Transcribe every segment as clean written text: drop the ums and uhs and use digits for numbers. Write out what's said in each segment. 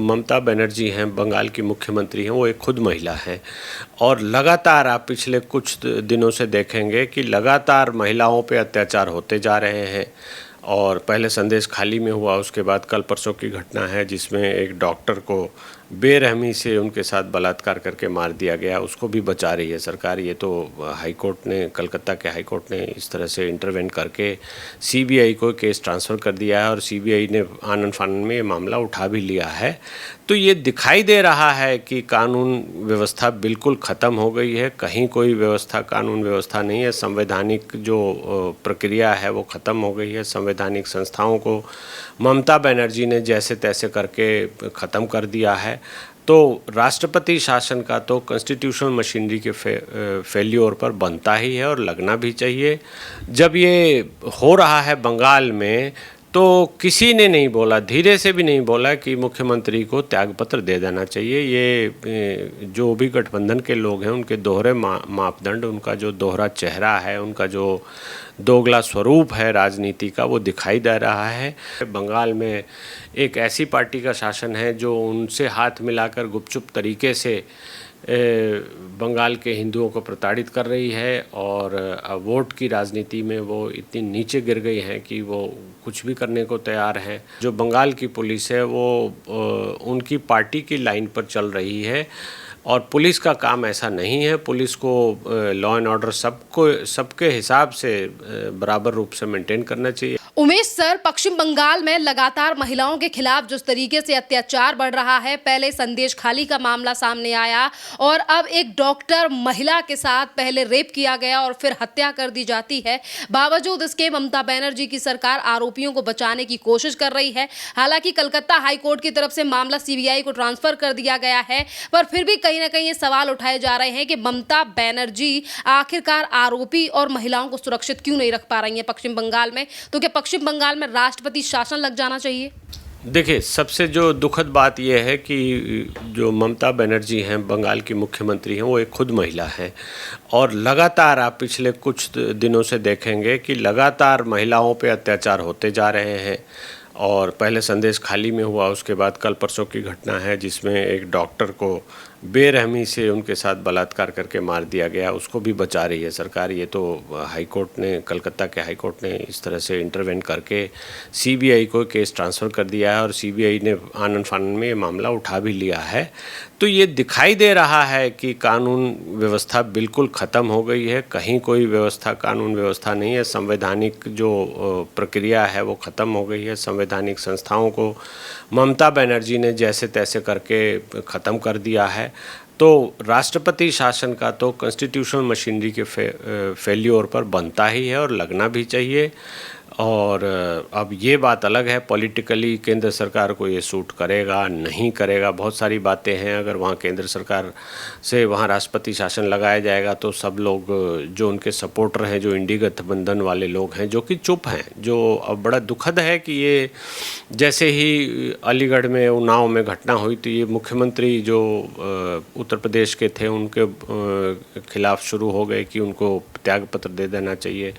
ममता बनर्जी हैं, बंगाल की मुख्यमंत्री हैं, वो एक खुद महिला हैं और लगातार आप पिछले कुछ दिनों से देखेंगे कि लगातार महिलाओं पे अत्याचार होते जा रहे हैं। और पहले संदेश खाली में हुआ, उसके बाद कल परसों की घटना है जिसमें एक डॉक्टर को बेरहमी से उनके साथ बलात्कार करके मार दिया गया, उसको भी बचा रही है सरकार। ये तो हाई कोर्ट ने, कलकत्ता के हाई कोर्ट ने इस तरह से इंटरवेन करके सीबीआई को केस ट्रांसफ़र कर दिया है और सीबीआई ने आनन फानन में ये मामला उठा भी लिया है। तो ये दिखाई दे रहा है कि कानून व्यवस्था बिल्कुल ख़त्म हो गई है, कहीं कोई व्यवस्था, कानून व्यवस्था नहीं है। संवैधानिक जो प्रक्रिया है वो ख़त्म हो गई है। संवैधानिक संस्थाओं को ममता बनर्जी ने जैसे तैसे करके ख़त्म कर दिया है। तो राष्ट्रपति शासन का तो कॉन्स्टिट्यूशनल मशीनरी के फेल्योर पर बनता ही है और लगना भी चाहिए। जब ये हो रहा है बंगाल में तो किसी ने नहीं बोला, धीरे से भी नहीं बोला कि मुख्यमंत्री को त्यागपत्र दे देना चाहिए। ये जो भी गठबंधन के लोग हैं उनके दोहरे मापदंड, उनका जो दोहरा चेहरा है, उनका जो दोगला स्वरूप है राजनीति का, वो दिखाई दे रहा है। बंगाल में एक ऐसी पार्टी का शासन है जो उनसे हाथ मिलाकर गुपचुप तरीके से बंगाल के हिंदुओं को प्रताड़ित कर रही है और वोट की राजनीति में वो इतनी नीचे गिर गई हैं कि वो कुछ भी करने को तैयार हैं। जो बंगाल की पुलिस है वो उनकी पार्टी की लाइन पर चल रही है और पुलिस का काम ऐसा नहीं है। पुलिस को लॉ एंड ऑर्डर सबके हिसाब से बराबर रूप से मेंटेन करना चाहिए। उमेश सर, पश्चिम बंगाल में लगातार महिलाओं के खिलाफ जिस तरीके से अत्याचार बढ़ रहा है, पहले संदेश खाली का मामला सामने आया और अब एक डॉक्टर महिला के साथ पहले रेप किया गया और फिर हत्या कर दी जाती है। बावजूद इसके ममता बनर्जी की सरकार आरोपियों को बचाने की कोशिश कर रही है। हालांकि कलकत्ता हाई कोर्ट की तरफ से मामला सीबीआई को ट्रांसफर कर दिया गया है, पर फिर भी कहीं ना कहीं ये सवाल उठाए जा रहे हैं कि ममता बनर्जी आखिरकार आरोपी और महिलाओं को सुरक्षित क्यों नहीं रख पा रही हैं पश्चिम बंगाल में। तो क्या पश्चिम बंगाल में राष्ट्रपति शासन लग जाना चाहिए? देखिए, सबसे जो दुखद बात यह है कि जो ममता बनर्जी हैं, बंगाल की मुख्यमंत्री हैं, वो एक खुद महिला हैं और लगातार आप पिछले कुछ दिनों से देखेंगे कि लगातार महिलाओं पे अत्याचार होते जा रहे हैं। और पहले संदेश खाली में हुआ, उसके बाद कल परसों की घटना है जिसमें एक डॉक्टर को बेरहमी से उनके साथ बलात्कार करके मार दिया गया, उसको भी बचा रही है सरकार। ये तो हाई कोर्ट ने, कलकत्ता के हाई कोर्ट ने इस तरह से इंटरवेन करके सीबीआई को केस ट्रांसफ़र कर दिया है और सीबीआई ने आनन फानन में ये मामला उठा भी लिया है। तो ये दिखाई दे रहा है कि कानून व्यवस्था बिल्कुल ख़त्म हो गई है, कहीं कोई व्यवस्था, कानून व्यवस्था नहीं है। संवैधानिक जो प्रक्रिया है वो ख़त्म हो गई है। संवैधानिक संस्थाओं को ममता बनर्जी ने जैसे तैसे करके ख़त्म कर दिया है। तो राष्ट्रपति शासन का तो कॉन्स्टिट्यूशनल मशीनरी के फेल्योर पर बनता ही है और लगना भी चाहिए। और अब ये बात अलग है, पॉलिटिकली केंद्र सरकार को ये सूट करेगा नहीं करेगा, बहुत सारी बातें हैं। अगर वहाँ केंद्र सरकार से वहाँ राष्ट्रपति शासन लगाया जाएगा तो सब लोग जो उनके सपोर्टर हैं, जो इंडी गठबंधन वाले लोग हैं, जो कि चुप हैं, जो अब बड़ा दुखद है कि ये जैसे ही अलीगढ़ में, उन्नाव में घटना हुई तो ये मुख्यमंत्री जो उत्तर प्रदेश के थे उनके खिलाफ शुरू हो गए कि उनको त्यागपत्र दे देना चाहिए।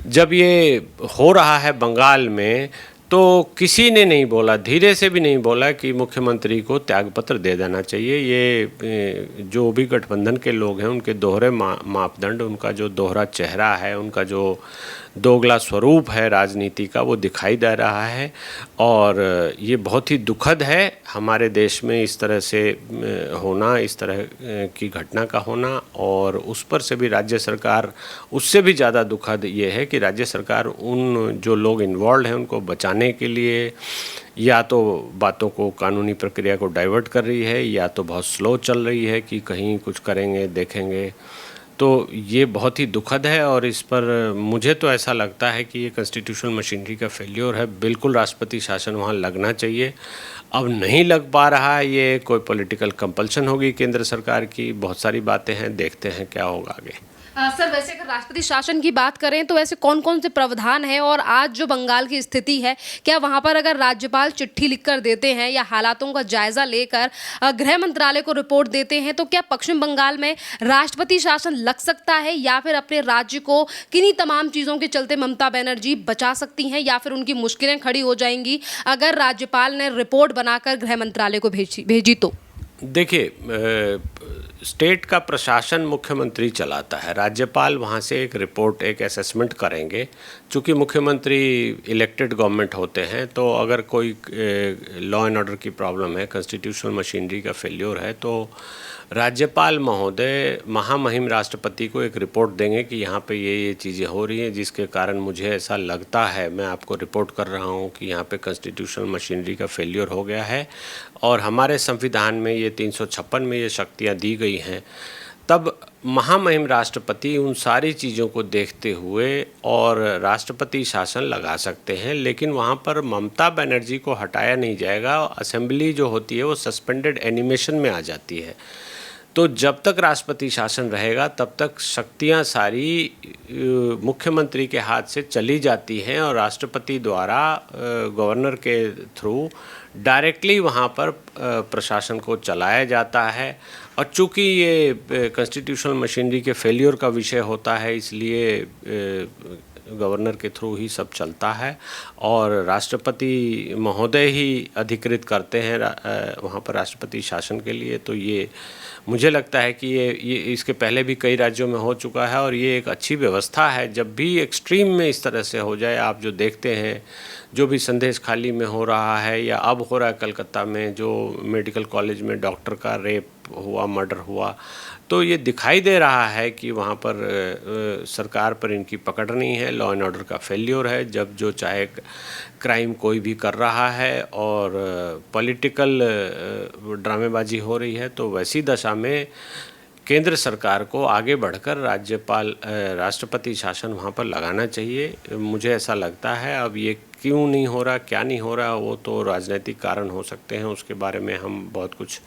जब ये हो रहा है बंगाल में तो किसी ने नहीं बोला, धीरे से भी नहीं बोला कि मुख्यमंत्री को त्यागपत्र दे देना चाहिए। ये जो भी गठबंधन के लोग हैं उनके दोहरे मापदंड, उनका जो दोहरा चेहरा है, उनका जो दोगला स्वरूप है राजनीति का, वो दिखाई दे रहा है और ये बहुत ही दुखद है हमारे देश में इस तरह से होना, इस तरह की घटना का होना। और उस पर से भी राज्य सरकार, उससे भी ज़्यादा दुखद ये है कि राज्य सरकार उन जो लोग इन्वॉल्व हैं उनको बचाने के लिए या तो बातों को, कानूनी प्रक्रिया को डाइवर्ट कर रही है या तो बहुत स्लो चल रही है कि कहीं कुछ करेंगे, देखेंगे। तो ये बहुत ही दुखद है और इस पर मुझे तो ऐसा लगता है कि ये कॉन्स्टिट्यूशनल मशीनरी का फेल्योर है। बिल्कुल राष्ट्रपति शासन वहाँ लगना चाहिए, अब नहीं लग पा रहा है। ये कोई पॉलिटिकल कंपल्शन होगी केंद्र सरकार की, बहुत सारी बातें हैं, देखते हैं क्या होगा आगे। सर वैसे अगर राष्ट्रपति शासन की बात करें तो वैसे कौन कौन से प्रावधान हैं और आज जो बंगाल की स्थिति है, क्या वहां पर अगर राज्यपाल चिट्ठी लिखकर देते हैं या हालातों का जायजा लेकर गृह मंत्रालय को रिपोर्ट देते हैं तो क्या पश्चिम बंगाल में राष्ट्रपति शासन लग सकता है या फिर अपने राज्य को किन्हीं तमाम चीज़ों के चलते ममता बनर्जी बचा सकती हैं या फिर उनकी मुश्किलें खड़ी हो जाएंगी अगर राज्यपाल ने रिपोर्ट बनाकर गृह मंत्रालय को भेजी तो? देखिए, स्टेट का प्रशासन मुख्यमंत्री चलाता है। राज्यपाल वहाँ से एक रिपोर्ट, एक असेसमेंट करेंगे। चूँकि मुख्यमंत्री इलेक्टेड गवर्नमेंट होते हैं तो अगर कोई लॉ एंड ऑर्डर की प्रॉब्लम है, कॉन्स्टिट्यूशनल मशीनरी का फेल्योर है, तो राज्यपाल महोदय महामहिम राष्ट्रपति को एक रिपोर्ट देंगे कि यहाँ पे ये चीज़ें हो रही हैं जिसके कारण मुझे ऐसा लगता है, मैं आपको रिपोर्ट कर रहा हूँ कि यहाँ पे कॉन्स्टिट्यूशनल मशीनरी का फेल्योर हो गया है और हमारे संविधान में ये 356 में ये शक्तियाँ दी गई हैं। तब महामहिम राष्ट्रपति उन सारी चीज़ों को देखते हुए और राष्ट्रपति शासन लगा सकते हैं, लेकिन वहाँ पर ममता बनर्जी को हटाया नहीं जाएगा। असेंबली जो होती है वो सस्पेंडेड एनिमेशन में आ जाती है। तो जब तक राष्ट्रपति शासन रहेगा तब तक शक्तियां सारी मुख्यमंत्री के हाथ से चली जाती हैं और राष्ट्रपति द्वारा गवर्नर के थ्रू डायरेक्टली वहाँ पर प्रशासन को चलाया जाता है। और चूँकि ये कॉन्स्टिट्यूशनल मशीनरी के फेलियर का विषय होता है, इसलिए गवर्नर के थ्रू ही सब चलता है और राष्ट्रपति महोदय ही अधिकृत करते हैं वहाँ पर राष्ट्रपति शासन के लिए। तो ये मुझे लगता है कि ये इसके पहले भी कई राज्यों में हो चुका है और ये एक अच्छी व्यवस्था है। जब भी एक्सट्रीम में इस तरह से हो जाए, आप जो देखते हैं जो भी संदेश खाली में हो रहा है या अब हो रहा है कलकत्ता में, जो मेडिकल कॉलेज में डॉक्टर का रेप हुआ, मर्डर हुआ, तो ये दिखाई दे रहा है कि वहाँ पर सरकार पर इनकी पकड़ नहीं है, लॉ एंड ऑर्डर का फेल्योर है। जब जो चाहे क्राइम कोई भी कर रहा है और पॉलिटिकल ड्रामेबाजी हो रही है, तो वैसी दशा में केंद्र सरकार को आगे बढ़कर राष्ट्रपति शासन वहाँ पर लगाना चाहिए। मुझे ऐसा लगता है। अब ये क्यों नहीं हो रहा, क्या नहीं हो रहा, वो तो राजनीतिक कारण हो सकते हैं, उसके बारे में हम बहुत कुछ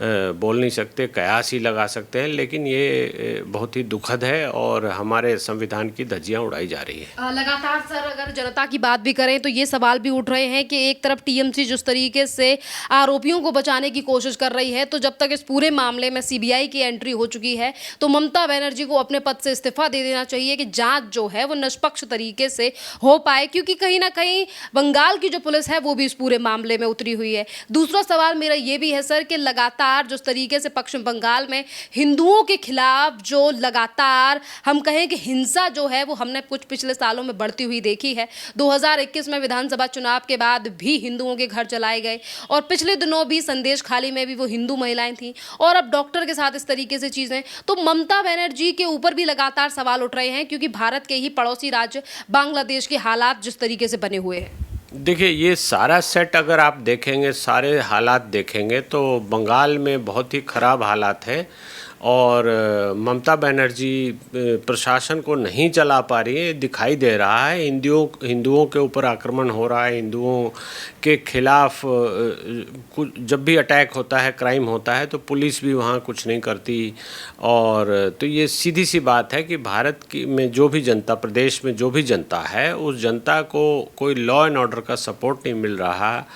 बोल नहीं सकते, कयास ही लगा सकते हैं, लेकिन ये बहुत ही दुखद है और हमारे संविधान की धज्जियां उड़ाई जा रही है। लगातार सर अगर जनता की बात भी करें तो ये सवाल भी उठ रहे हैं कि एक तरफ टीएमसी जिस तरीके से आरोपियों को बचाने की कोशिश कर रही है, तो जब तक इस पूरे मामले में सीबीआई की एंट्री हो चुकी है तो ममता बनर्जी को अपने पद से इस्तीफा दे देना चाहिए कि जाँच जो है वो निष्पक्ष तरीके से हो पाए, क्योंकि कहीं ना कहीं बंगाल की जो पुलिस है वो भी इस पूरे मामले में उतरी हुई है। दूसरा सवाल मेरा ये भी है सर कि लगातार जिस तरीके से पश्चिम बंगाल में हिंदुओं के खिलाफ जो लगातार हम कहें कि हिंसा जो है वो हमने कुछ पिछले सालों में बढ़ती हुई देखी है। 2021 में विधानसभा चुनाव के बाद भी हिंदुओं के घर जलाए गए और पिछले दिनों भी संदेश खाली में भी वो हिंदू महिलाएं थीं और अब डॉक्टर के साथ इस तरीके से चीज़ें। तो ममता बनर्जी के ऊपर भी लगातार सवाल उठ रहे हैं क्योंकि भारत के ही पड़ोसी राज्य बांग्लादेश के हालात जिस तरीके से बने हुए हैं। देखिए, ये सारा सेट अगर आप देखेंगे, सारे हालात देखेंगे तो बंगाल में बहुत ही ख़राब हालात हैं और ममता बनर्जी प्रशासन को नहीं चला पा रही है, दिखाई दे रहा है। हिंदुओं के ऊपर आक्रमण हो रहा है, हिंदुओं के खिलाफ जब भी अटैक होता है, क्राइम होता है, तो पुलिस भी वहाँ कुछ नहीं करती। और तो ये सीधी सी बात है कि भारत की में जो भी जनता, प्रदेश में जो भी जनता है, उस जनता को कोई लॉ एंड ऑर्डर का सपोर्ट नहीं मिल रहा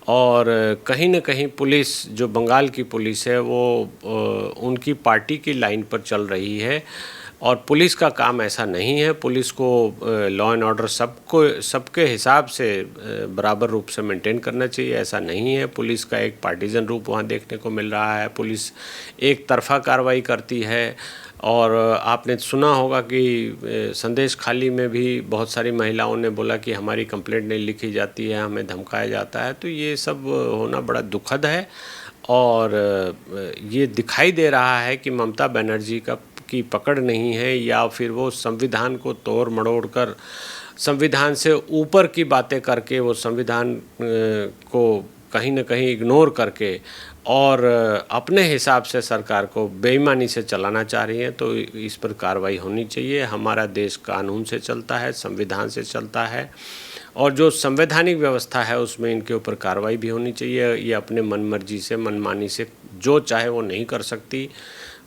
और कहीं न कहीं पुलिस, जो बंगाल की पुलिस है, वो उनकी पार्टी की लाइन पर चल रही है और पुलिस का काम ऐसा नहीं है। पुलिस को लॉ एंड ऑर्डर सबके हिसाब से बराबर रूप से मेंटेन करना चाहिए, ऐसा नहीं है। पुलिस का एक पार्टीजन रूप वहाँ देखने को मिल रहा है, पुलिस एक तरफा कार्रवाई करती है। और आपने सुना होगा कि संदेश खाली में भी बहुत सारी महिलाओं ने बोला कि हमारी कंप्लेंट नहीं लिखी जाती है, हमें धमकाया जाता है। तो ये सब होना बड़ा दुखद है और ये दिखाई दे रहा है कि ममता बनर्जी की पकड़ नहीं है या फिर वो संविधान को तोड़ मड़ोड़ कर, संविधान से ऊपर की बातें करके, वो संविधान को कहीं ना कहीं इग्नोर करके और अपने हिसाब से सरकार को बेईमानी से चलाना चाह रही हैं। तो इस पर कार्रवाई होनी चाहिए। हमारा देश कानून से चलता है, संविधान से चलता है और जो संवैधानिक व्यवस्था है उसमें इनके ऊपर कार्रवाई भी होनी चाहिए। ये अपने मन मर्जी से, मनमानी से जो चाहे वो नहीं कर सकती।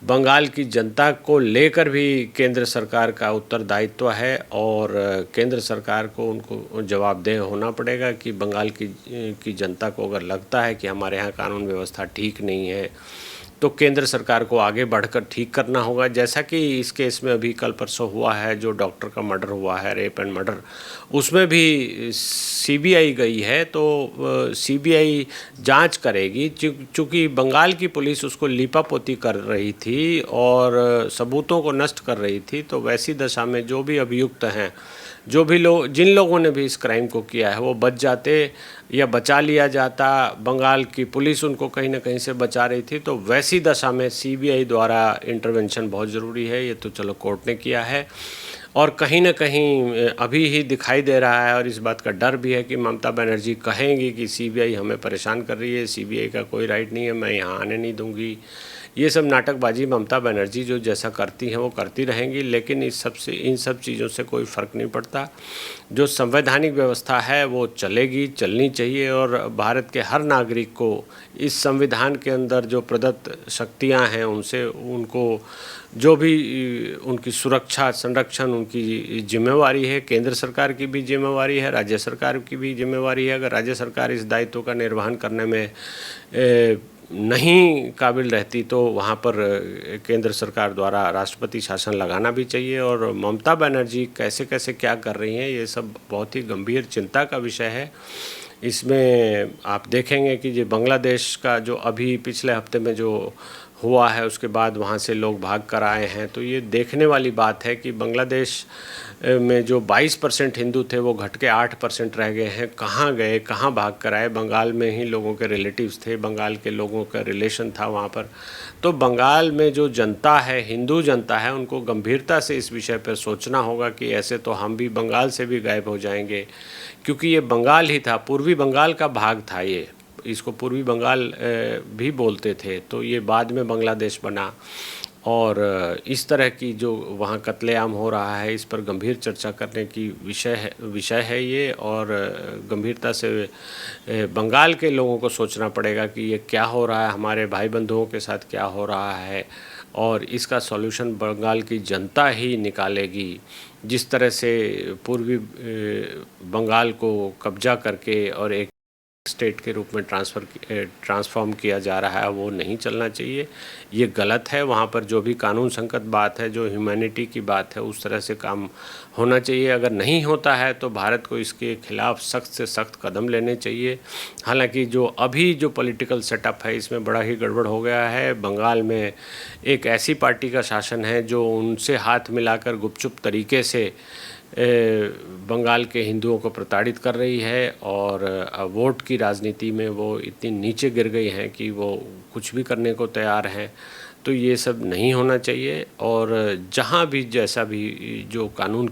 बंगाल की जनता को लेकर भी केंद्र सरकार का उत्तरदायित्व है और केंद्र सरकार को उनको जवाबदेह होना पड़ेगा कि बंगाल की जनता को अगर लगता है कि हमारे यहाँ कानून व्यवस्था ठीक नहीं है तो केंद्र सरकार को आगे बढ़कर ठीक करना होगा। जैसा कि इस केस में अभी कल परसों हुआ है, जो डॉक्टर का मर्डर हुआ है, रेप एंड मर्डर, उसमें भी सीबीआई गई है, तो सीबीआई जांच करेगी। चूँकि बंगाल की पुलिस उसको लीपापोती कर रही थी और सबूतों को नष्ट कर रही थी, तो वैसी दशा में जो भी अभियुक्त हैं, जो भी लोग, जिन लोगों ने भी इस क्राइम को किया है, वो बच जाते या बचा लिया जाता। बंगाल की पुलिस उनको कहीं ना कहीं से बचा रही थी, तो वैसी दशा में सीबीआई द्वारा इंटरवेंशन बहुत ज़रूरी है। ये तो चलो कोर्ट ने किया है और कहीं ना कहीं अभी ही दिखाई दे रहा है और इस बात का डर भी है कि ममता बनर्जी कहेंगी कि सीबीआई हमें परेशान कर रही है, सीबीआई का कोई राइट नहीं है, मैं यहाँ आने नहीं दूंगी। ये सब नाटकबाजी ममता बनर्जी जो जैसा करती हैं वो करती रहेंगी, लेकिन इन सब चीज़ों से कोई फ़र्क नहीं पड़ता। जो संवैधानिक व्यवस्था है वो चलेगी, चलनी चाहिए और भारत के हर नागरिक को इस संविधान के अंदर जो प्रदत्त शक्तियां हैं उनसे उनको जो भी उनकी सुरक्षा संरक्षण उनकी जिम्मेवारी है। केंद्र सरकार की भी जिम्मेवारी है, राज्य सरकार की भी जिम्मेवारी है। अगर राज्य सरकार इस दायित्व का निर्वहन करने में नहीं काबिल रहती तो वहाँ पर केंद्र सरकार द्वारा राष्ट्रपति शासन लगाना भी चाहिए। और ममता बनर्जी कैसे कैसे क्या कर रही हैं, ये सब बहुत ही गंभीर चिंता का विषय है। इसमें आप देखेंगे कि जो बांग्लादेश का जो अभी पिछले हफ्ते में जो हुआ है, उसके बाद वहाँ से लोग भाग कर आए हैं, तो ये देखने वाली बात है कि बांग्लादेश में जो 22% हिंदू थे वो घट के 8% रह गए हैं। कहाँ गए, कहाँ भाग कर आए? बंगाल में ही लोगों के रिलेटिव्स थे, बंगाल के लोगों का रिलेशन था वहाँ पर। तो बंगाल में जो जनता है, हिंदू जनता है, उनको गंभीरता से इस विषय पर सोचना होगा कि ऐसे तो हम भी बंगाल से भी गायब हो जाएंगे, क्योंकि ये बंगाल ही था, पूर्वी बंगाल का भाग था। ये इसको पूर्वी बंगाल भी बोलते थे, तो ये बाद में बांग्लादेश बना। और इस तरह की जो वहाँ कत्लेआम हो रहा है, इस पर गंभीर चर्चा करने की विषय है ये। और गंभीरता से बंगाल के लोगों को सोचना पड़ेगा कि ये क्या हो रहा है, हमारे भाई बंधुओं के साथ क्या हो रहा है, और इसका सॉल्यूशन बंगाल की जनता ही निकालेगी। जिस तरह से पूर्वी बंगाल को कब्जा करके और एक स्टेट के रूप में ट्रांसफॉर्म किया जा रहा है, वो नहीं चलना चाहिए, ये गलत है। वहाँ पर जो भी कानून संगत बात है, जो ह्यूमैनिटी की बात है, उस तरह से काम होना चाहिए। अगर नहीं होता है तो भारत को इसके खिलाफ सख्त से सख्त कदम लेने चाहिए। हालांकि जो अभी जो पॉलिटिकल सेटअप है, इसमें बड़ा ही गड़बड़ हो गया है। बंगाल में एक ऐसी पार्टी का शासन है जो उनसे हाथ मिलाकर गुपचुप तरीके से बंगाल के हिंदुओं को प्रताड़ित कर रही है और वोट की राजनीति में वो इतनी नीचे गिर गई हैं कि वो कुछ भी करने को तैयार हैं। तो ये सब नहीं होना चाहिए और जहाँ भी जैसा भी जो कानून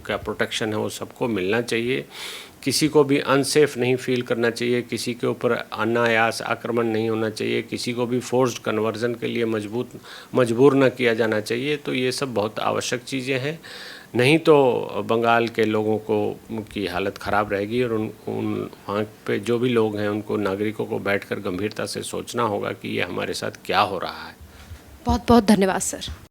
का प्रोटेक्शन है वो सबको मिलना चाहिए। किसी को भी अनसेफ नहीं फील करना चाहिए, किसी के ऊपर अनायास आक्रमण नहीं होना चाहिए, किसी को भी फोर्स्ड कन्वर्जन के लिए मजबूर न किया जाना चाहिए। तो ये सब बहुत आवश्यक चीज़ें हैं, नहीं तो बंगाल के लोगों को की हालत ख़राब रहेगी। और उन वहाँ पे जो भी लोग हैं उनको, नागरिकों को बैठकर गंभीरता से सोचना होगा कि ये हमारे साथ क्या हो रहा है। बहुत बहुत धन्यवाद सर।